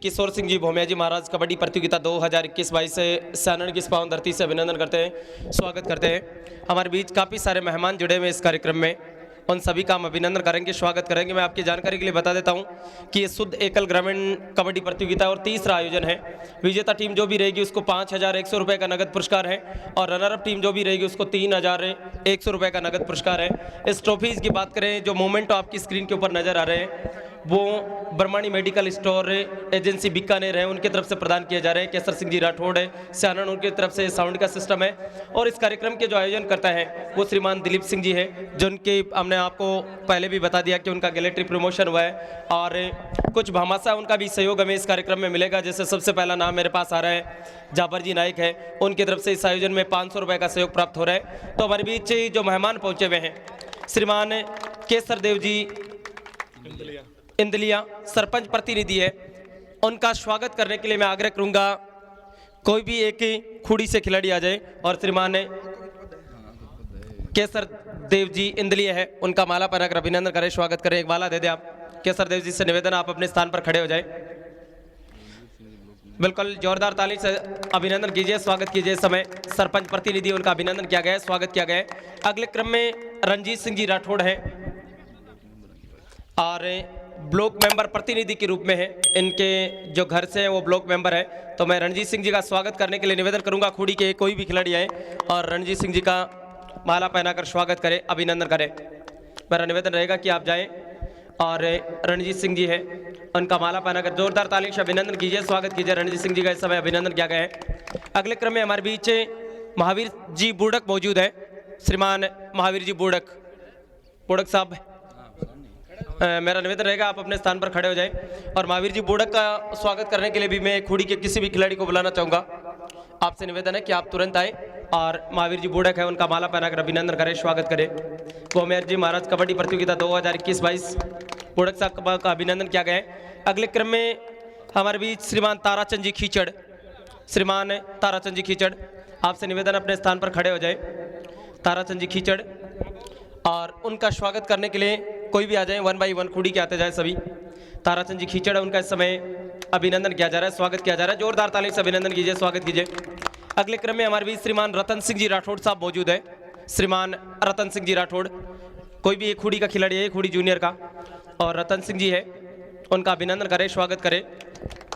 किशोर सिंह जी भोमिया जी महाराज कबड्डी प्रतियोगिता 2021-22 से सानन की इस पावन धरती से अभिनंदन करते हैं, स्वागत करते हैं। हमारे बीच काफ़ी सारे मेहमान जुड़े हुए इस कार्यक्रम में, उन सभी का हम अभिनंदन करेंगे, स्वागत करेंगे। मैं आपकी जानकारी के लिए बता देता हूं कि ये शुद्ध एकल ग्रामीण कबड्डी प्रतियोगिता और तीसरा आयोजन है। विजेता टीम जो भी रहेगी उसको 5,100 रुपये का नगद पुरस्कार है और रनरअप टीम जो भी रहेगी उसको 3,100 रुपये का नगद पुरस्कार है। इस ट्रॉफीज़ की बात करें, जो मोमेंट आपकी स्क्रीन के ऊपर नजर आ रहे हैं वो Brahmani medical store agency Bikaner है, उनकी तरफ से प्रदान किए जा रहे हैं। केसर सिंह जी राठौड़ है सियानन, उनकी तरफ से साउंड का सिस्टम है। और इस कार्यक्रम के जो आयोजन करता है वो श्रीमान दिलीप सिंह जी है, जो उनके हमने आपको पहले भी बता दिया कि उनका गैलेटरी प्रमोशन हुआ है और कुछ भामाशाह उनका भी सहयोग हमें इस कार्यक्रम में मिलेगा। जैसे सबसे पहला नाम मेरे पास आ रहा है जाबर जी नाइक है, उनकी तरफ से इस आयोजन में 500 रुपये का सहयोग प्राप्त हो रहा है। तो हमारे बीच जो मेहमान पहुंचे हुए हैं श्रीमान केसर देव जी इंदलिया सरपंच प्रतिनिधि है, उनका स्वागत करने के लिए मैं आग्रह करूंगा कोई भी एक खुड़ी से खिलाड़ी आ जाए और श्रीमान केसर देव जी इंदलिया है उनका माला पहनाकर अभिनंदन करें, स्वागत करें। एक माला दे दे आप। केसर देव जी से निवेदन आप अपने स्थान पर खड़े हो जाए, बिल्कुल जोरदार ताली से अभिनंदन कीजिए, स्वागत कीजिए। समय सरपंच प्रतिनिधि उनका अभिनंदन किया गया है, स्वागत किया गया है। अगले क्रम में रणजीत सिंह जी राठौड़ हैं और ब्लॉक मेंबर प्रतिनिधि के रूप में है, इनके जो घर से है वो ब्लॉक मेंबर है। तो मैं रणजीत सिंह जी का स्वागत करने के लिए निवेदन करूंगा खुड़ी के कोई भी खिलाड़ी आए और रणजीत सिंह जी का माला पहनाकर स्वागत करें, अभिनंदन करें। मेरा निवेदन रहेगा कि आप जाएं और रणजीत सिंह जी है उनका माला पहनाकर जोरदार ताली से अभिनंदन कीजिए, स्वागत कीजिए। रणजीत सिंह जी का इस समय अभिनंदन किया गया है। अगले क्रम में हमारे बीच महावीर जी बूढ़क मौजूद है, श्रीमान महावीर जी बूढ़क साहब, मेरा निवेदन रहेगा आप अपने स्थान पर खड़े हो जाएं और महावीर जी बूढ़क का स्वागत करने के लिए भी मैं खुड़ी के किसी भी खिलाड़ी को बुलाना चाहूँगा। आपसे निवेदन है कि आप तुरंत आए और महावीर जी बूढ़क है उनका माला पहनाकर अभिनंदन करें, स्वागत करें। भोमिया जी महाराज कबड्डी प्रतियोगिता 2021-22 बूढ़क साहब का अभिनंदन किया गया है। अगले क्रम में हमारे बीच श्रीमान ताराचंद जी खींचड़, श्रीमान ताराचंद जी खींचड़, आपसे निवेदन अपने स्थान पर खड़े हो जाए। ताराचंद जी खींचड़ और उनका स्वागत करने के लिए कोई भी आ जाए, 1 बाई 1 खुड़ी के आते जाए सभी। ताराचंद जी खींचड़ उनका इस समय अभिनंदन किया जा रहा है, स्वागत किया जा रहा है। जोरदार ताली से अभिनंदन कीजिए, स्वागत कीजिए। अगले क्रम में हमारे बीच श्रीमान रतन सिंह जी राठौड़ साहब मौजूद है, श्रीमान रतन सिंह जी राठौड़, कोई भी एक खुड़ी का खिलाड़ी है, खुड़ी जूनियर का, और रतन सिंह जी है उनका अभिनंदन करें, स्वागत करें।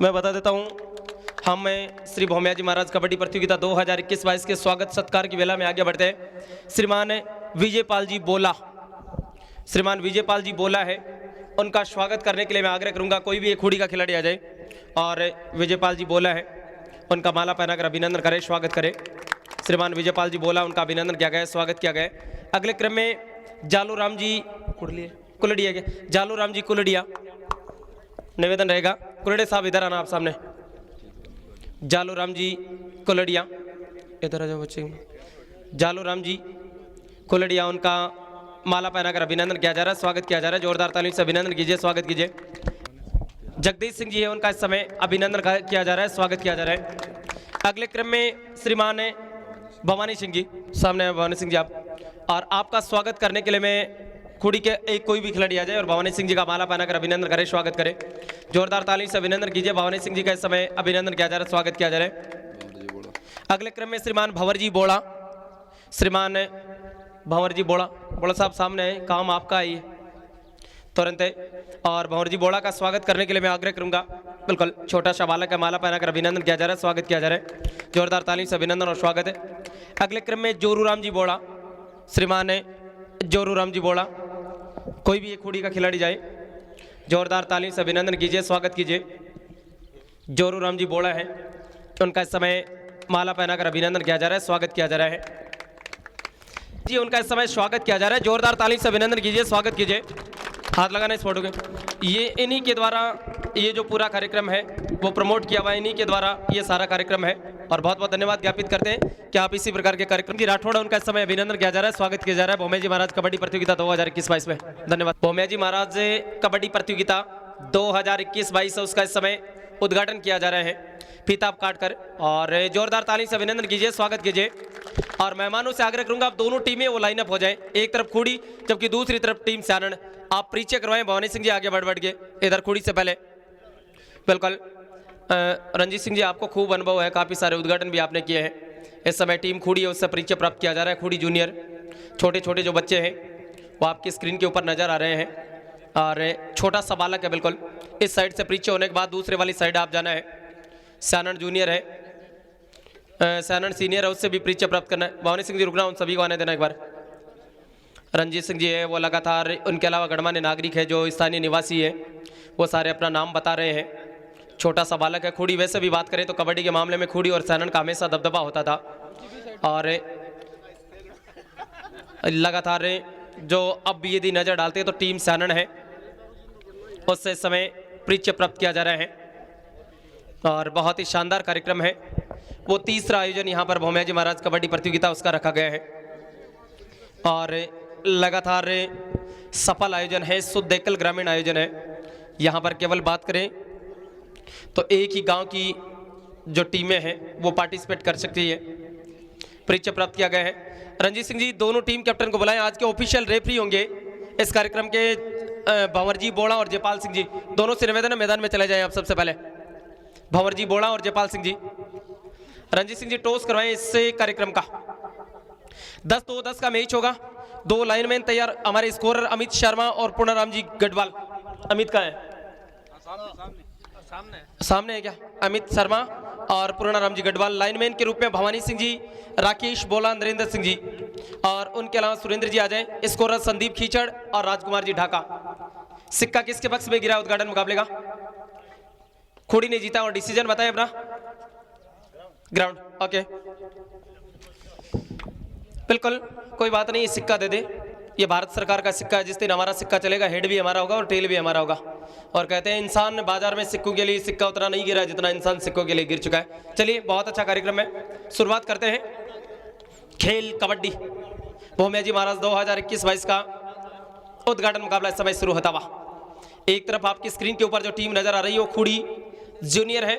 मैं बता देता हूँ हम श्री भोमिया जी महाराज कबड्डी प्रतियोगिता 2021-22 के स्वागत सत्कार की वेला में आगे बढ़ते हैं। श्रीमान विजयपाल जी बोला, श्रीमान विजयपाल जी बोला है उनका स्वागत करने के लिए मैं आग्रह करूंगा कोई भी एक खुड़ी का खिलाड़ी आ जाए और विजयपाल जी बोला है उनका माला पहनाकर अभिनंदन करें, स्वागत करें। श्रीमान विजयपाल जी बोला उनका अभिनंदन किया गया, स्वागत किया गया। अगले क्रम में जालू राम जी कुलड़िया के जालू राम जी कुलड़िया, निवेदन रहेगा कुलड़े साहब इधर आना आप सामने। जालू राम जी कुलड़िया इधर आ जाओ बच्चे। जालू राम जी कुलड़िया उनका माला पहनाकर अभिनंदन किया जा रहा है, स्वागत किया जा रहा है। जोरदार ताली से अभिनंदन कीजिए, स्वागत कीजिए। जगदीश सिंह जी है उनका इस समय अभिनंदन किया जा रहा है, स्वागत किया जा रहा है। अगले क्रम में श्रीमान भवानी सिंह जी, सामने भवानी सिंह जी आप, और आपका स्वागत करने के लिए मैं खुड़ी के एक कोई भी खिलाड़ी आ जाए और भवानी सिंह जी का माला पहनाकर अभिनंदन करें, स्वागत करें। जोरदार ताली से अभिनंदन कीजिए। भवानी सिंह जी का इस समय अभिनंदन किया जा रहा है, स्वागत किया जा रहा है। अगले क्रम में श्रीमान भंवर जी बोड़ा, श्रीमान भंवर जी बोड़ा साहब सामने है, काम आपका ही है तुरंत है। और भंवर जी बोड़ा का स्वागत करने के लिए मैं आग्रह करूंगा, बिल्कुल छोटा सा बालक का माला पहनाकर अभिनंदन किया जा रहा है, स्वागत किया जा रहा है। जोरदार ताली से अभिनंदन और स्वागत है। अगले क्रम में जोरू राम जी बोड़ा, श्रीमान जोरू राम जी बोड़ा, कोई भी एक खुड़ी का खिलाड़ी जाए, जोरदार ताली से अभिनंदन कीजिए, स्वागत कीजिए। जोरू राम जी बोड़ा है उनका इस समय माला पहनाकर अभिनंदन किया जा रहा है, स्वागत किया जा रहा है जी। उनका इस समय स्वागत किया जा रहा है, जोरदार ताली से अभिनंदन कीजिए, स्वागत कीजिए। हाथ लगाना इस फोटो के, ये इन्हीं के द्वारा ये जो पूरा कार्यक्रम है वो प्रमोट किया हुआ है, इन्हीं के द्वारा ये सारा कार्यक्रम है और बहुत बहुत धन्यवाद ज्ञापित करते हैं कि आप इसी प्रकार के कार्यक्रम की राठौड़ उनका इस समय अभिनंदन किया जा रहा है, स्वागत किया जा रहा है। भोमिया जी महाराज कबड्डी प्रतियोगिता 2021-22 में धन्यवाद। भोमिया जी महाराज कबड्डी प्रतियोगिता 2021-22 उसका इस समय उद्घाटन किया जा रहा है फीता काटकर, और जोरदार ताली से अभिनंदन कीजिए, स्वागत कीजिए। और मेहमानों से आग्रह करूंगा आप दोनों टीमें वो लाइनअप हो जाए, एक तरफ खुड़ी जबकि दूसरी तरफ टीम सानन। आप परिचय करवाएं, भवानी सिंह जी आगे बढ़ के इधर खुड़ी से पहले, बिल्कुल रंजीत सिंह जी, आपको खूब अनुभव है, काफ़ी सारे उद्घाटन भी आपने किए हैं। इस समय टीम खूड़ी है, उससे परिचय प्राप्त किया जा रहा है। खूड़ी जूनियर छोटे छोटे जो बच्चे हैं वो आपकी स्क्रीन के ऊपर नज़र आ रहे हैं और छोटा सा बालक है बिल्कुल। इस साइड से परिचय होने के बाद दूसरे वाली साइड आप जाना है। सैनन जूनियर है, सैनन सीनियर है, उससे भी परिचय प्राप्त करना है। भवानी सिंह जी रुकना, उन सभी को आने देना एक बार। रंजीत सिंह जी है वो लगातार, उनके अलावा गणमान्य नागरिक है जो स्थानीय निवासी है, वो सारे अपना नाम बता रहे हैं। छोटा सा बालक है। खूड़ी वैसे भी बात करें तो कबड्डी के मामले में खूड़ी और सैनन का हमेशा दबदबा होता था और लगातार जो अब भी यदि नज़र डालते हैं तो टीम सैनन है, उससे इस समय परिचय प्राप्त किया जा रहा है और बहुत ही शानदार कार्यक्रम है। वो तीसरा आयोजन यहाँ पर भौमिया जी महाराज कबड्डी प्रतियोगिता उसका रखा गया है और लगातार सफल आयोजन है, शुद्ध एकल ग्रामीण आयोजन है। यहाँ पर केवल बात करें तो एक ही गांव की जो टीमें हैं वो पार्टिसिपेट कर सकती है। परिचय प्राप्त किया गया है। रंजीत सिंह जी, दोनों टीम कैप्टन को बुलाएं। आज के ऑफिशियल रेफरी होंगे इस कार्यक्रम के भंवर जी बोड़ा और जयपाल सिंह जी, दोनों से निवेदन है मैदान में चले जाएं आप सबसे पहले। भंवर जी बोड़ा और जयपाल सिंह जी। रंजीत सिंह जी टॉस करवाएं इससे कार्यक्रम का। 10-2-10 का मैच होगा। 2 लाइनमैन तैयार, हमारे स्कोरर अमित शर्मा और पूर्णाराम जी गढ़वाल। अमित का है सामने है क्या? अमित शर्मा और पूर्णाराम जी गढ़वाल। लाइनमैन के रूप में भवानी सिंह जी, राकेश बोला, नरेंद्र सिंह जी और उनके अलावा सुरेंद्र जी आ जाए। स्कोरर संदीप खीचड़ और राजकुमार जी ढाका। सिक्का किसके पक्ष में गिरा उद्घाटन मुकाबले का? खूड़ी ने जीता और डिसीजन बताएं अपना। ग्राउंड ओके, बिल्कुल कोई बात नहीं, सिक्का दे दे। ये भारत सरकार का सिक्का है, जिस दिन हमारा सिक्का चलेगा हेड भी हमारा होगा और टेल भी हमारा होगा। और कहते हैं इंसान बाजार में सिक्कों के लिए सिक्का उतना नहीं गिरा जितना इंसान सिक्कों के लिए गिर चुका है। चलिए, बहुत अच्छा कार्यक्रम है, शुरुआत करते हैं। खेल कबड्डी भौमिया जी महाराज 2021-22 का उद्घाटन मुकाबला इस समय शुरू होता हुआ। एक तरफ आपकी स्क्रीन के ऊपर जो टीम नजर आ रही है वो खूड़ी जूनियर है,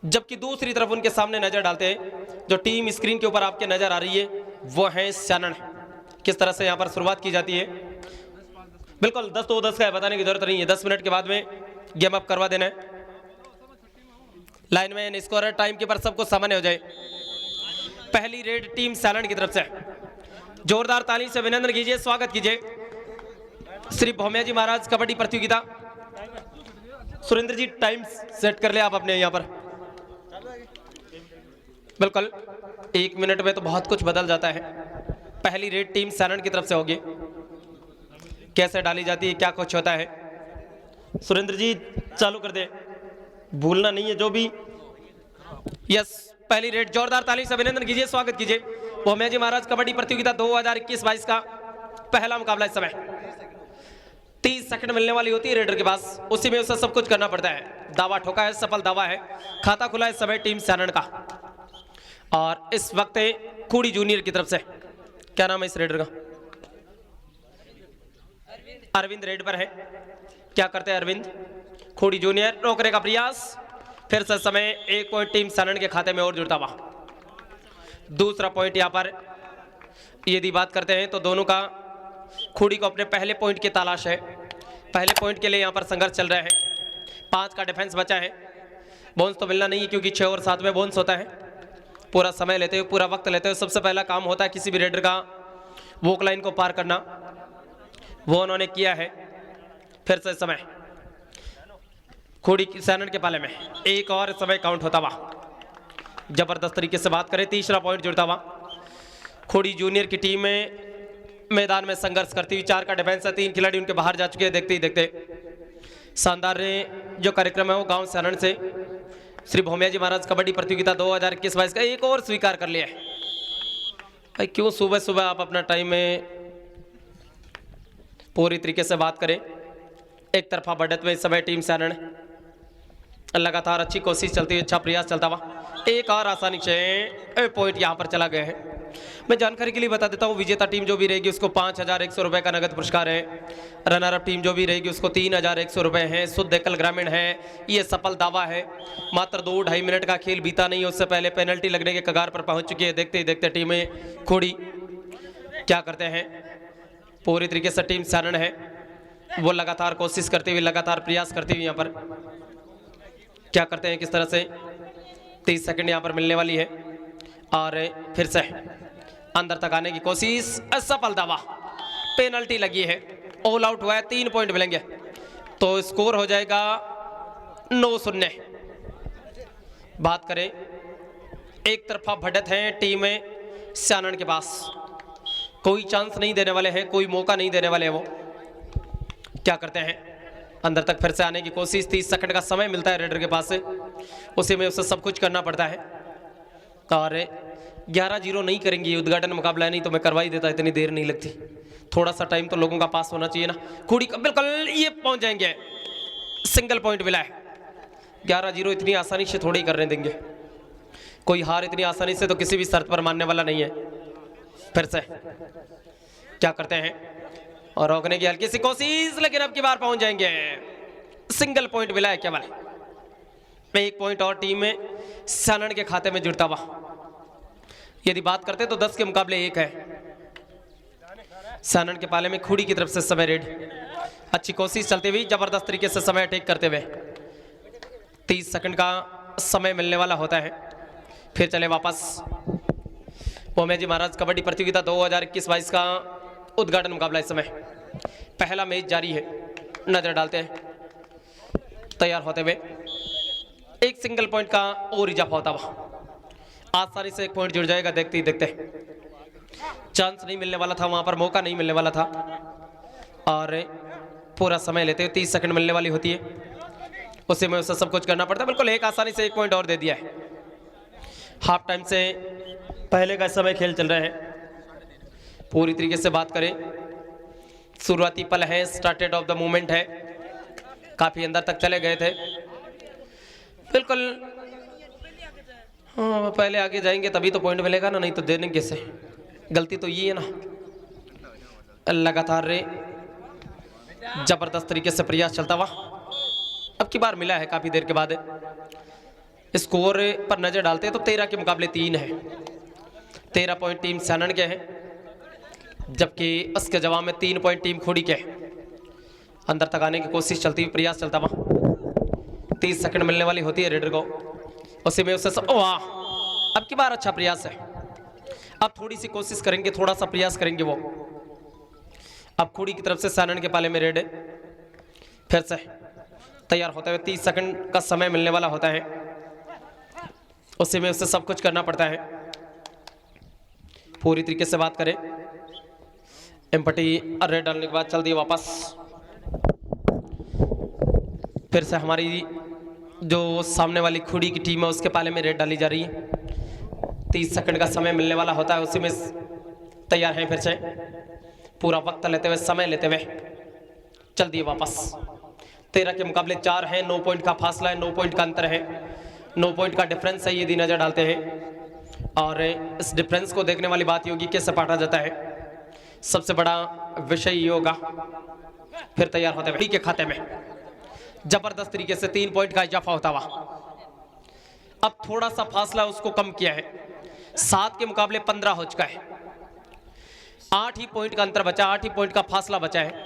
जबकि दूसरी तरफ उनके सामने नजर डालते हैं जो टीम स्क्रीन के ऊपर आपके नजर आ रही है वो है सैनन। किस तरह से यहाँ पर शुरुआत की जाती है? बिल्कुल 10-2-10 का है, बताने की जरूरत नहीं है। 10 मिनट के बाद में गेम अप करवा देना है। लाइन में स्कोरर टाइम कीपर सबको सामान्य हो जाए। पहली रेड टीम सैनन की तरफ से जोरदार ताली से अभिनंदन कीजिए, स्वागत कीजिए श्री भौमिया जी महाराज कबड्डी प्रतियोगिता। सुरेंद्र जी टाइम सेट कर ले आप अपने यहाँ पर। बिल्कुल 1 मिनट में तो बहुत कुछ बदल जाता है। पहली रेड टीम सैनन की तरफ से होगी, कैसे डाली जाती है, क्या कुछ होता है। सुरेंद्र जी चालू कर दे, भूलना नहीं है जो भी। यस, पहली रेड, जोरदार ताली से अभिनंदन कीजिए, स्वागत कीजिए भौमिया जी महाराज कबड्डी प्रतियोगिता 2021-22 का पहला मुकाबला। इस समय 30 सेकंड मिलने वाली होती है रेडर के पास, उसी में उसे सब कुछ करना पड़ता है। दावा ठोका है, सफल दावा है। खाता खुला इस समय टीम सैनन का और इस वक्त खूड़ी जूनियर की तरफ से। क्या नाम है इस रेडर का? अरविंद रेड पर है। क्या करते हैं अरविंद? खूड़ी जूनियर रोकने का प्रयास, फिर से समय 1 पॉइंट टीम सैनन के खाते में और जुड़ता हुआ। दूसरा पॉइंट यहाँ पर यदि बात करते हैं तो दोनों का खूड़ी को अपने पहले पॉइंट की तलाश है। पहले पॉइंट के लिए यहाँ पर संघर्ष चल रहा है। 5 का डिफेंस बचा है। बोन्स तो मिलना नहीं है क्योंकि 6 और 7 में बोन्स होता है। पूरा समय लेते हुए, पूरा वक्त लेते हुए सबसे पहला काम होता है किसी भी रेडर का वॉक लाइन को पार करना, वो उन्होंने किया है। फिर से समय खूड़ी सैनन के पाले में एक और समय काउंट होता हुआ। जबरदस्त तरीके से बात करें, तीसरा पॉइंट जुड़ता हुआ। खूड़ी जूनियर की टीम में मैदान में संघर्ष करती हुई, 4 का डिफेंस है, 3 खिलाड़ी उनके बाहर जा चुके हैं। देखते ही देखते शानदार जो कार्यक्रम है वो गांव सैनन से श्री भौमिया जी महाराज कबड्डी प्रतियोगिता 2021-22 का एक और स्वीकार कर लिया है। भाई क्यों सुबह सुबह आप अपना टाइम में पूरी तरीके से बात करें। एक तरफा बढ़त में इस समय टीम सैनन लगातार अच्छी कोशिश चलती है, अच्छा प्रयास चलता हुआ। एक और आसानी से पॉइंट यहाँ पर चला गया है। मैं जानकारी के लिए बता देता हूँ, विजेता टीम जो भी रहेगी उसको 5100 रुपये का नगद पुरस्कार है। रनर अप टीम जो भी रहेगी उसको 3100 रुपये है। शुद्ध एकल ग्रामीण है, ये सफल दावा है। मात्र 2-2.5 मिनट का खेल बीता नहीं, उससे पहले पेनल्टी लगने के कगार पर पहुंच चुकी है। देखते ही देखते टीमें खूड़ी क्या करते हैं, पूरी तरीके से टीम सैनन है वो लगातार कोशिश करती हुई, लगातार प्रयास करती हुई यहाँ पर क्या करते हैं किस तरह से। 30 सेकंड यहाँ पर मिलने वाली है और फिर से अंदर तक आने की कोशिश, असफल दावा, पेनल्टी लगी है, ऑल आउट हुआ है, 3 पॉइंट मिलेंगे तो स्कोर हो जाएगा 9-0। बात करें एक तरफा बढ़त है टीम स्यानन के पास, कोई चांस नहीं देने वाले हैं, कोई मौका नहीं देने वाले हैं। वो क्या करते हैं, अंदर तक फिर से आने की कोशिश, 30 सेकंड का समय मिलता है रेडर के पास से, उसी में उसे सब कुछ करना पड़ता है। और 11-0 नहीं करेंगे, उद्घाटन मुकाबला नहीं तो मैं करवा ही देता, इतनी देर नहीं लगती, थोड़ा सा टाइम तो लोगों का पास होना चाहिए ना। खूड़ी का बिल्कुल ये पहुंच जाएंगे, सिंगल पॉइंट मिला है। 11-0 इतनी आसानी से थोड़ी ही करने देंगे, कोई हार इतनी आसानी से तो किसी भी शर्त पर मानने वाला नहीं है। फिर से क्या करते हैं और रोकने की हल्की सी कोशिश, लेकिन अब की बार पहुंच जाएंगे, सिंगल पॉइंट मिला है केवल। 1 पॉइंट और टीम में स्यानन के खाते में जुड़ता हुआ। यदि बात करते तो 10 के मुकाबले 1 है। स्यानन के पाले में खूड़ी की तरफ से समय रेड, अच्छी कोशिश चलती हुई, जबरदस्त तरीके से समय टेक करते हुए। 30 सेकंड का समय मिलने वाला होता है। फिर चले वापस ओमे जी महाराज कबड्डी प्रतियोगिता 2021-22 का उद्घाटन मुकाबला। इस समय पहला मैच जारी है, नजर डालते हैं, तैयार होते हुए। एक सिंगल पॉइंट का और इजाफा होता हुआ, आसानी से 1 पॉइंट जुड़ जाएगा। देखते ही देखते चांस नहीं मिलने वाला था, वहां पर मौका नहीं मिलने वाला था और पूरा समय लेते हुए 30 सेकंड मिलने वाली होती है, उसी में उसे सब कुछ करना पड़ता है। बिल्कुल एक आसानी से 1 पॉइंट और दे दिया है। हाफ टाइम से पहले का समय खेल चल रहा है। पूरी तरीके से बात करें, शुरुआती पल है, स्टार्टेड ऑफ द मूवमेंट है, काफी अंदर तक चले गए थे। बिल्कुल हाँ, पहले आगे जाएंगे तभी तो पॉइंट मिलेगा ना, नहीं तो देने कैसे। गलती तो ये है ना। लगातार रे जबरदस्त तरीके से प्रयास चलता हुआ, अब की बार मिला है काफी देर के बाद। स्कोर पर नजर डालते हैं तो 13 के मुकाबले 3 है। 13 पॉइंट टीम स्यानन के हैं, जबकि उसके जवाब में 3 पॉइंट टीम खूड़ी के हैं। अंदर तक आने की कोशिश चलती हुई, प्रयास चलता हुआ। 30 सेकंड मिलने वाली होती है रेडर को, उसी में उससे वाह, अब की बार अच्छा प्रयास है। अब थोड़ी सी कोशिश करेंगे, थोड़ा सा प्रयास करेंगे वो। अब खूड़ी की तरफ से स्यानन के पाले में रेड है। फिर से तैयार होते हुए 30 सेकंड का समय मिलने वाला होता है, उसी में उससे सब कुछ करना पड़ता है। पूरी तरीके से बात करें, एम्पटी रेड डालने के बाद चल दिए वापस। फिर से हमारी जो सामने वाली खूड़ी की टीम है उसके पाले में रेड डाली जा रही है। 30 सेकंड का समय मिलने वाला होता है, उसी में तैयार है। फिर से पूरा वक्त लेते हुए, समय लेते हुए चल दिए वापस। 13 के मुकाबले 4 है, 9 पॉइंट का फासला है, 9 पॉइंट का अंतर है, 9 पॉइंट का डिफरेंस है, यदि नजर डालते हैं। और इस डिफरेंस को देखने वाली बात होगी कैसे बांटा जाता है, सबसे बड़ा विषय ये होगा। फिर तैयार होते हुए के खाते में जबरदस्त तरीके से 3 पॉइंट का इजाफा होता हुआ। अब थोड़ा सा फासला उसको कम किया है, 7 के मुकाबले 15 हो चुका है। 8 ही पॉइंट का अंतर बचा, 8 ही पॉइंट का फासला बचा है,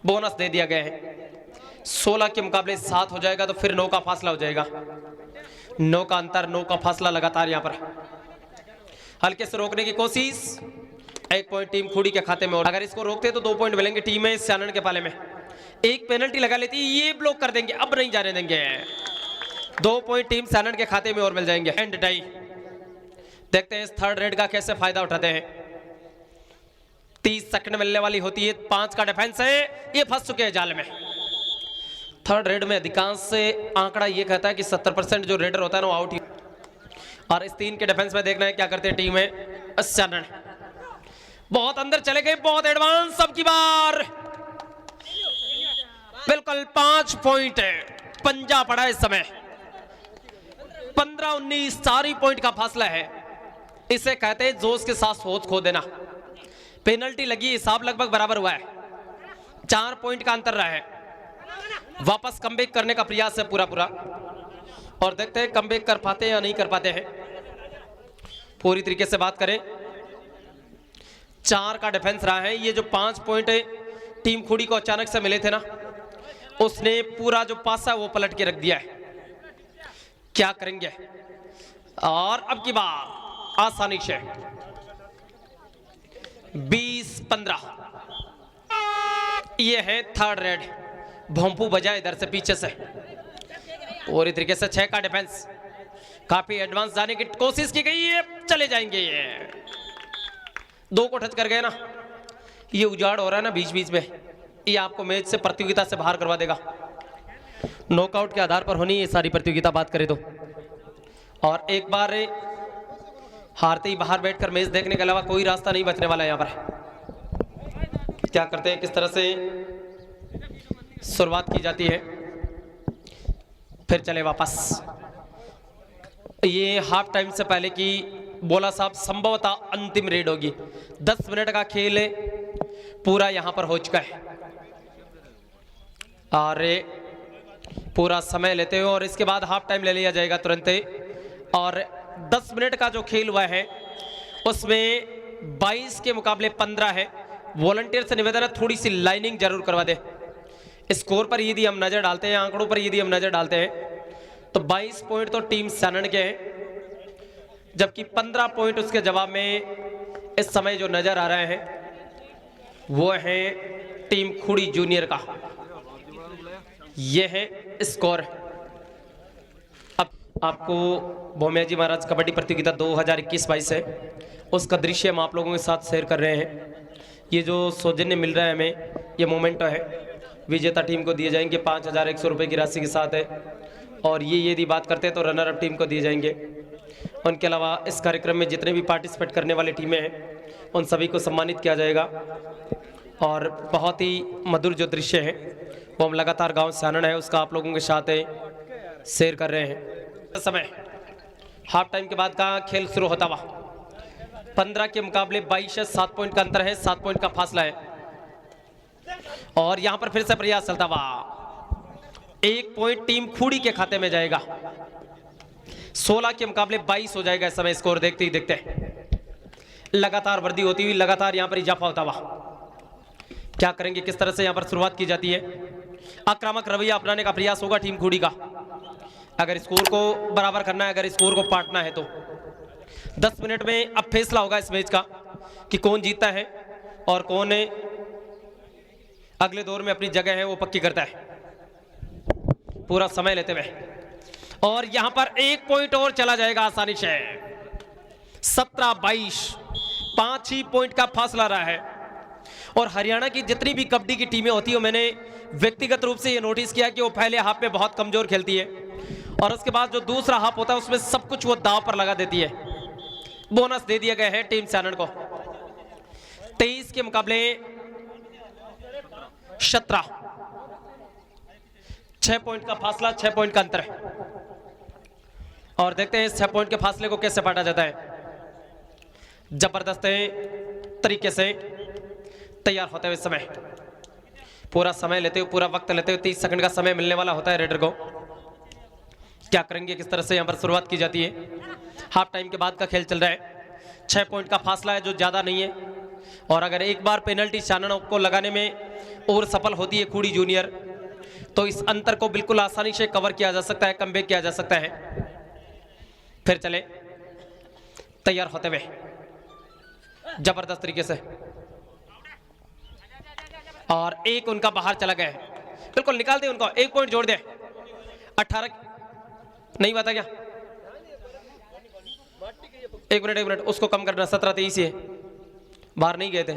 बोनस दे दिया गया है। 16 के मुकाबले 7 हो जाएगा तो फिर 9 का फासला हो जाएगा। 9 का अंतर, 9 का फासला लगातार यहां पर हल्के से रोकने की कोशिश। 1 पॉइंट टीम खूड़ी के खाते में, और अगर इसको रोकते तो 2 पॉइंट मिलेंगे टीम में स्यानन के पाले में। एक पेनल्टी लगा लेती, ये ब्लॉक कर देंगे, अब नहीं जाने देंगे। 2 पॉइंट टीम स्यानन के खाते में और मिल जाएंगे। And tie. देखते हैं इस थर्ड रेड का कैसे फायदा उठाते हैं। 30 सेकंड मिलने वाली होती है, 5 का डिफेंस है, ये फंस चुके हैं जाल में। थर्ड रेड में अधिकांश से आंकड़ा ये कहता है कि 70% जो रेडर होता है ना वो आउट ही। और इस 3 के डिफेंस में देखना है क्या करते हैं टीम में स्यानन। बहुत अंदर चले गए, बहुत एडवांस। अब की बार बिल्कुल 5 पॉइंट है, पंजा पड़ा इस समय। 15-19 4 ही पॉइंट का फासला है, इसे कहते हैं जोश के साथ सोच खो देना। पेनल्टी लगी, हिसाब लगभग बराबर हुआ है, 4 पॉइंट का अंतर रहा है। वापस कमबैक करने का प्रयास है पूरा पूरा, और देखते हैं कमबैक कर पाते हैं या नहीं कर पाते हैं। पूरी तरीके से बात करें, 4 का डिफेंस रहा है। ये जो 5 पॉइंट टीम खूड़ी को अचानक से मिले थे ना, उसने पूरा जो पासा वो पलट के रख दिया है। क्या करेंगे, और अब की बार आसानी से 20-15। ये है थर्ड रेड। भोंपू बजा इधर से पीछे से, और इस तरीके से 6 का डिफेंस। काफी एडवांस जाने की कोशिश की गई है, चले जाएंगे। ये 2 को टच कर गए ना। ये उजाड़ हो रहा है ना बीच बीच में, ये आपको मैच से, प्रतियोगिता से बाहर करवा देगा। नॉकआउट के आधार पर होनी ये सारी प्रतियोगिता, बात करें तो। और एक बार हारते ही बाहर बैठकर मैच देखने के अलावा कोई रास्ता नहीं बचने वाला है यहाँ पर। क्या करते हैं, किस तरह से शुरुआत की जाती है, फिर चले वापस। ये हाफ टाइम से पहले की बोला साहब संभवतः अंतिम रेड होगी। 10 मिनट का खेल पूरा यहां पर हो चुका है, और पूरा समय लेते हुए, और इसके बाद हाफ टाइम ले लिया जाएगा तुरंत। और 10 मिनट का जो खेल हुआ है उसमें 22 के मुकाबले 15 है। वॉलंटियर से निवेदन है थोड़ी सी लाइनिंग जरूर करवा दे। स्कोर पर यदि हम नजर डालते हैं, आंकड़ों पर यदि हम नजर डालते हैं, तो 22 पॉइंट तो टीम सैनन के हैं, जबकि 15 पॉइंट उसके जवाब में इस समय जो नजर आ रहे हैं वो है टीम खुड़ी जूनियर का। ये है स्कोर। अब आपको भोमिया जी महाराज कबड्डी प्रतियोगिता 2021-22 है, उसका दृश्य हम आप लोगों के साथ शेयर कर रहे हैं। ये जो सौजन्य मिल रहा है हमें, ये मोमेंटो है, विजेता टीम को दिए जाएंगे 5100 रुपये की राशि के साथ है। और ये यदि बात करते हैं तो रनर अप टीम को दिए जाएंगे। उनके अलावा इस कार्यक्रम में जितने भी पार्टिसिपेट करने वाले टीमें हैं उन सभी को सम्मानित किया जाएगा। और बहुत ही मधुर जो दृश्य है वो हम लगातार गांव सैनन है उसका आप लोगों के साथ शेयर कर रहे हैं। समय हाफ टाइम के बाद का खेल शुरू होता हुआ 15 के मुकाबले 22 है, 7 पॉइंट का अंतर है, 7 पॉइंट का फासला है। और यहां पर फिर से प्रयास चलता हुआ 1 पॉइंट टीम खूड़ी के खाते में जाएगा। 16 के मुकाबले 22 हो जाएगा इस समय स्कोर देखते ही देखते। लगातार वृद्धि होती हुई, लगातार यहां पर इजाफा होता हुआ। क्या करेंगे, किस तरह से यहां पर शुरुआत की जाती है। आक्रामक रवैया अपनाने का प्रयास होगा टीम खूड़ी का, अगर स्कोर को बराबर करना है, अगर स्कोर को पाटना है तो। 10 मिनट में अब फैसला होगा इस मैच का कि कौन जीतता है और कौन अगले दौर में अपनी जगह है वो पक्की करता है। पूरा समय लेते हुए, और यहां पर 1 पॉइंट और चला जाएगा आसानी से। 17-22, 5 ही पॉइंट का फासला रहा है। और हरियाणा की जितनी भी कबड्डी की टीमें होती है, मैंने व्यक्तिगत रूप से ये नोटिस किया कि वो पहले हाफ में बहुत कमजोर खेलती है, और उसके बाद जो दूसरा हाफ होता है उसमें सब कुछ वो दांव पर लगा देती है। बोनस दे दिया गया है टीम सैनन को। 23 के मुकाबले 17, 6 पॉइंट का फासला, 6 पॉइंट का अंतर है। और देखते हैं इस 6 पॉइंट के फासले को कैसे पाटा जाता है। जबरदस्त तरीके से तैयार होते हुए समय, पूरा समय लेते हुए, पूरा वक्त लेते हुए, 30 सेकंड का समय मिलने वाला होता है रेडर को। क्या करेंगे, किस तरह से यहां पर शुरुआत की जाती है। हाफ टाइम के बाद का खेल चल रहा है। 6 पॉइंट का फासला है जो ज्यादा नहीं है, और अगर एक बार पेनल्टी सैनन को लगाने में और सफल होती है खूड़ी जूनियर, तो इस अंतर को बिल्कुल आसानी से कवर किया जा सकता है, कमबैक किया जा सकता है। फिर चले तैयार होते हुए जबरदस्त तरीके से, और एक उनका बाहर चला गया है। बिल्कुल निकाल दे उनको, 1 पॉइंट जोड़ दे। 18 नहीं बता क्या, 1 मिनट उसको कम करना। 17-23 है, बाहर नहीं गए थे।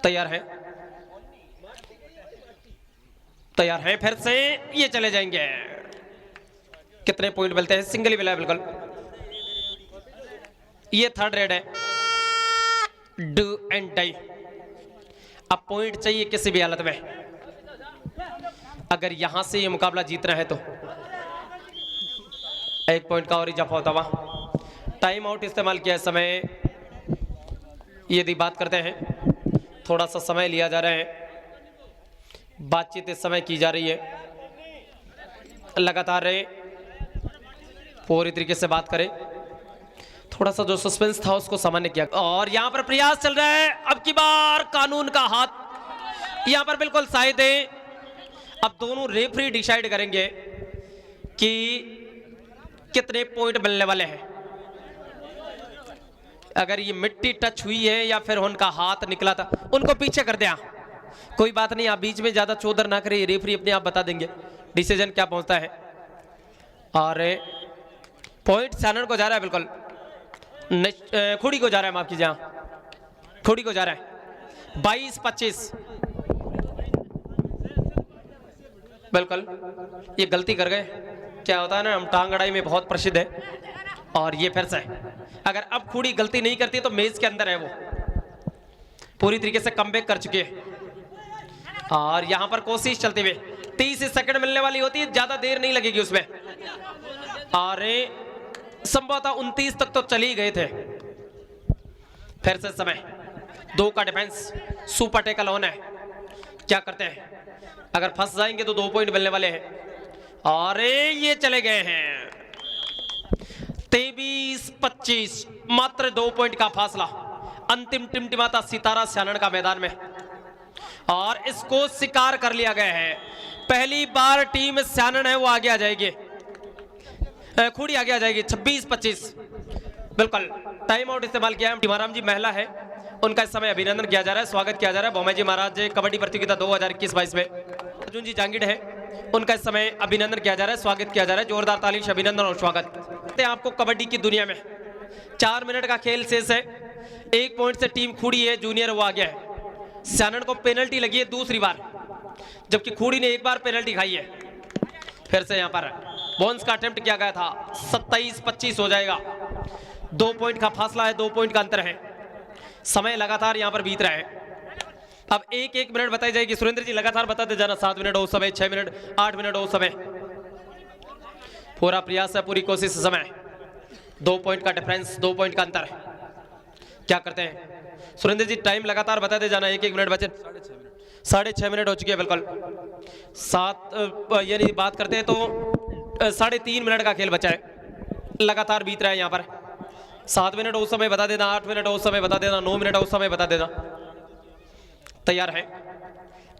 तैयार है, तैयार है। फिर से ये चले जाएंगे। कितने पॉइंट मिलते हैं, सिंगल ही मिला है बिल्कुल। ये थर्ड रेड है, डू एंड डाई। अब पॉइंट चाहिए किसी भी हालत में, अगर यहां से ये मुकाबला जीतना है तो। 1 पॉइंट का और इजाफा होता हुआ। टाइम आउट इस्तेमाल किया समय, यदि बात करते हैं थोड़ा सा समय लिया जा रहा है, बातचीत इस समय की जा रही है। लगातार रहे, पूरी तरीके से बात करें। थोड़ा सा जो सस्पेंस था उसको सामान्य किया, और यहां पर प्रयास चल रहा है। अब की बार कानून का हाथ यहां पर बिल्कुल शायद है। अब दोनों रेफरी डिसाइड करेंगे कि कितने पॉइंट मिलने वाले हैं। अगर ये मिट्टी टच हुई है या फिर उनका हाथ निकला था, उनको पीछे कर दिया, कोई बात नहीं, आप बीच में ज्यादा चौधर ना करिए, रेफरी अपने आप बता देंगे डिसीजन क्या पहुंचता है। और पॉइंट सैनन को जा रहा है, बिल्कुल खुड़ी को जा रहा है, माफ कीजिए, खुड़ी को जा रहा है 22-25। बिल्कुल ये गलती कर गए, क्या होता है ना, हम टांग अड़ाई में बहुत प्रसिद्ध है। और ये फिर से अगर अब खुड़ी गलती नहीं करती तो मेज के अंदर है, वो पूरी तरीके से कमबैक कर चुके हैं। और यहां पर कोशिश चलती हुई 30 सेकंड मिलने वाली होती है, ज्यादा देर नहीं लगेगी उसमें। और संभवतः 29 तक तो चली गए थे। फिर से समय 2 का डिफेंस, सुपर टेकल ऑन है, क्या करते हैं, अगर फंस जाएंगे तो 2 पॉइंट मिलने वाले हैं। और ये चले गए हैं 23-25, मात्र 2 पॉइंट का फासला। अंतिम टिमटिमाता सितारा सैनन का मैदान में, और इसको शिकार कर लिया गया है। पहली बार टीम सैनन है वो आगे आ जाएगी, खुड़ी आगे आ जाएगी 26-25। बिल्कुल टाइम आउट इस्तेमाल किया है। टीमाराम जी महिला है, उनका इस समय अभिनंदन किया जा रहा है, स्वागत किया जा रहा है। भौमे जी महाराज कबड्डी प्रतियोगिता 2021-22 में अर्जुन जी जांगिड़ है, उनका इस समय अभिनंदन किया जा रहा है, स्वागत किया जा रहा है। जोरदार ताली से अभिनंदन और स्वागत। आपको कबड्डी की दुनिया में 4 मिनट का खेल शेष है, 1 पॉइंट से टीम खुड़ी है जूनियर वो आ गया है। सैनन को पेनल्टी लगी है दूसरी बार, जबकि खुड़ी ने 1 बार पेनल्टी खाई है। फिर से यहां पर बोन्स का अटेम्प्ट किया गया था, 27-25 हो जाएगा। 2 पॉइंट का फासला है, 2 पॉइंट का अंतर है। समय लगातार यहां पर बीत रहा है। अब 1-1 मिनट बताई जाएगी। सुरेंद्र जी लगातार बताते जाना, 7 मिनट हो समय, 6 मिनट, 8 मिनट हो समय। पूरा प्रयास है, पूरी कोशिश समय। 2 पॉइंट का डिफरेंस, 2 पॉइंट का अंतर है, क्या करते हैं सुरेंद्र जी, टाइम लगातार बताते जाना। 1-1 मिनट बचे, 6.5 मिनट हो चुके हैं। बिल्कुल 7 यानी बात करते हैं तो 3.5 मिनट का खेल बचा है, लगातार बीत रहा है यहाँ पर। 7 मिनट उस समय बता देना, 8 मिनट उस समय बता देना, 9 मिनट उस समय बता देना। तैयार है,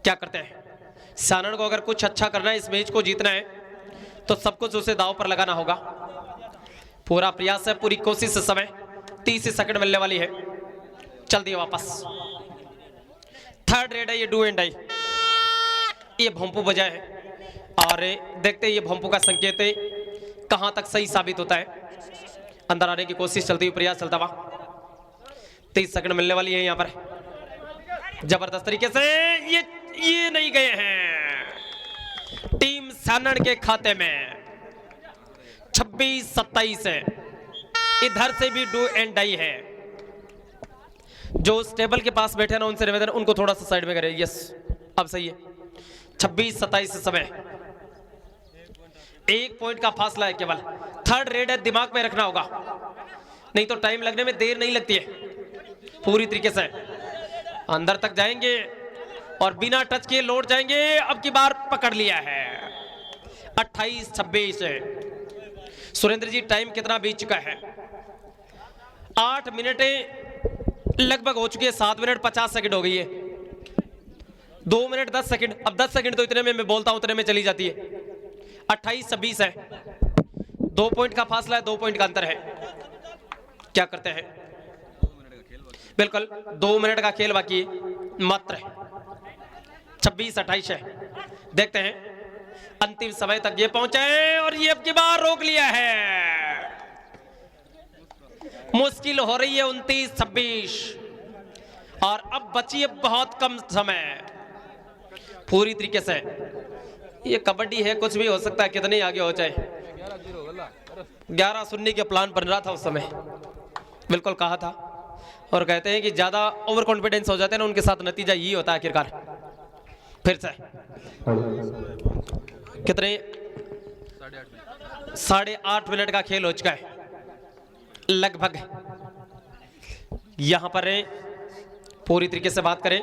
क्या करते हैं सैनन को अगर कुछ अच्छा करना है, इस मैच को जीतना है, तो सब कुछ उसे दांव पर लगाना होगा। पूरा प्रयास है, पूरी कोशिश से समय 30 सेकंड मिलने वाली है। चल दिए वापस, थर्ड रेड है ये, डू एंड डाई। ये भोंपू बजा है, और देखते हैं ये भोंपू का संकेत कहां तक सही साबित होता है। अंदर आने की कोशिश चलती हुई, प्रयास चलता हुआ। 30 सेकंड मिलने वाली है यहां पर, जबरदस्त तरीके से ये नहीं गए हैं टीम सैनन के खाते में। 26-27 है। इधर से भी डू एंड डाई है। जो उस टेबल के पास बैठे ना, उनसे निवेदन, उनको थोड़ा सा साइड में करें। यस, अब सही है। 26-27 समय, 1 पॉइंट का फासला है केवल। थर्ड रेड है, दिमाग में रखना होगा, नहीं तो टाइम लगने में देर नहीं लगती है। पूरी तरीके से अंदर तक जाएंगे और बिना टच किए लौट जाएंगे। अब की बार पकड़ लिया है। 28-26 है। सुरेंद्र जी टाइम कितना बीत चुका है? 8 मिनट लगभग हो चुकी है। 7 मिनट 50 सेकंड हो गई है। 2 मिनट 10 सेकंड। अब 10 सेकंड तो इतने में मैं बोलता हूं, उतने में चली जाती है। 28-26 है। 2 पॉइंट का फासला है, 2 पॉइंट का अंतर है। क्या करते हैं? बिल्कुल 2 मिनट का खेल बाकी मात्र 26-28 है। देखते हैं अंतिम समय तक ये पहुंचे, और ये अब की बार रोक लिया है। मुश्किल हो रही है 29-26, और अब बची है बहुत कम समय। पूरी तरीके से ये कबड्डी है, कुछ भी हो सकता है, कितने आगे हो जाए। 11 सुनने के प्लान बन रहा था उस समय, बिल्कुल कहा था। और कहते हैं कि ज्यादा ओवर कॉन्फिडेंस हो जाते हैं ना, उनके साथ नतीजा यही होता है आखिरकार। फिर से कितने 8.5 मिनट का खेल हो चुका है लगभग। यहां पर पूरी तरीके से बात करें,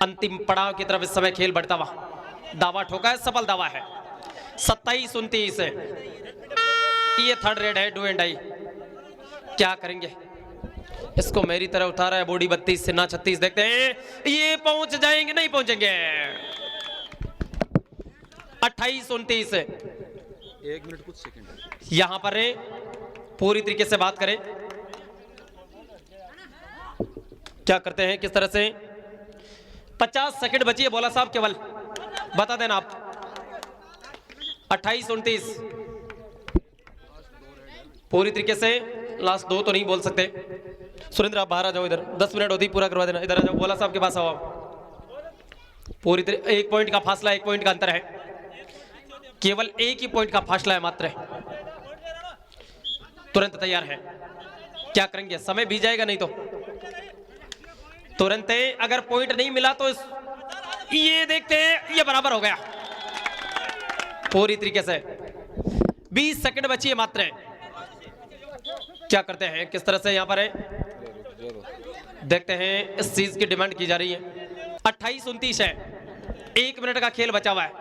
अंतिम पड़ाव की तरफ इस समय खेल बढ़ता हुआ। दावा ठोका है, सफल दावा है। 27-29 है। ये थर्ड रेड है, डू एंड डाई। क्या करेंगे? इसको मेरी तरह उठा रहा है बॉडी 32 से ना 36। देखते हैं ये पहुंच जाएंगे, नहीं पहुंचेंगे। 28-29 1 मिनट कुछ सेकंड। यहां पर पूरी तरीके से बात करें, क्या करते हैं, किस तरह से 50 सेकंड बची है बोला साहब, केवल बता देना आप। 28-29 पूरी तरीके से, लास्ट 2 तो नहीं बोल सकते। सुरेंद्र आप बाहर आ जाओ, इधर 10 मिनट होती पूरा करवा देना, इधर आ जाओ, बोला साहब के पास आओ आप। पूरी तरह 1 पॉइंट का फासला, 1 पॉइंट का अंतर है, केवल 1 ही पॉइंट का फासला है मात्र। तुरंत तैयार है, क्या करेंगे, समय भी जाएगा नहीं तो तुरंत। अगर पॉइंट नहीं मिला तो ये देखते हैं, ये बराबर हो गया पूरी तरीके से। 20 सेकंड बची है मात्र, क्या करते हैं, किस तरह से यहां पर है, देखते हैं। इस चीज की डिमांड की जा रही है। 28-29 है, 1 मिनट का खेल बचा हुआ है,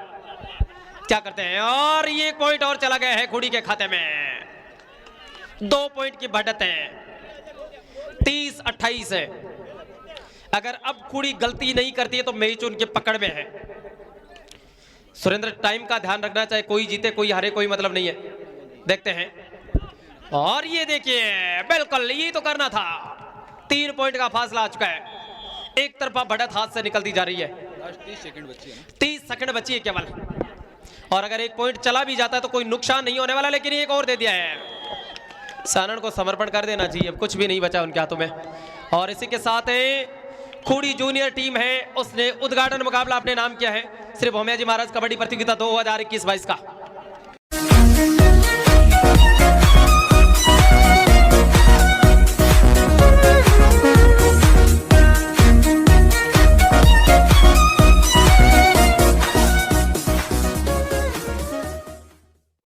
क्या करते हैं, और ये 1 पॉइंट और चला गया है खुड़ी के खाते में। 2 पॉइंट की बढ़त है, 30-28 है। अगर अब खुड़ी गलती नहीं करती है तो मैच उनके पकड़ में है। सुरेंद्र टाइम का ध्यान रखना, चाहे कोई जीते कोई हारे कोई मतलब नहीं है, देखते हैं। और ये देखिए, बिल्कुल ये तो करना था। 3 पॉइंट का फासला आ चुका है, एक तरफा बढ़त हाथ से निकलती जा रही है। 30 सेकंड बची है ना? 30 सेकंड बची है केवल, और अगर 1 पॉइंट चला भी जाता है तो कोई नुकसान नहीं होने वाला, लेकिन एक और दे दिया है। सानन को समर्पण कर देना चाहिए, अब कुछ भी नहीं बचा उनके हाथों में। और इसी के साथ खुड़ी जूनियर टीम है, उसने उद्घाटन मुकाबला अपने नाम किया है श्री भौमिया जी महाराज कबड्डी प्रतियोगिता 2021-22 का।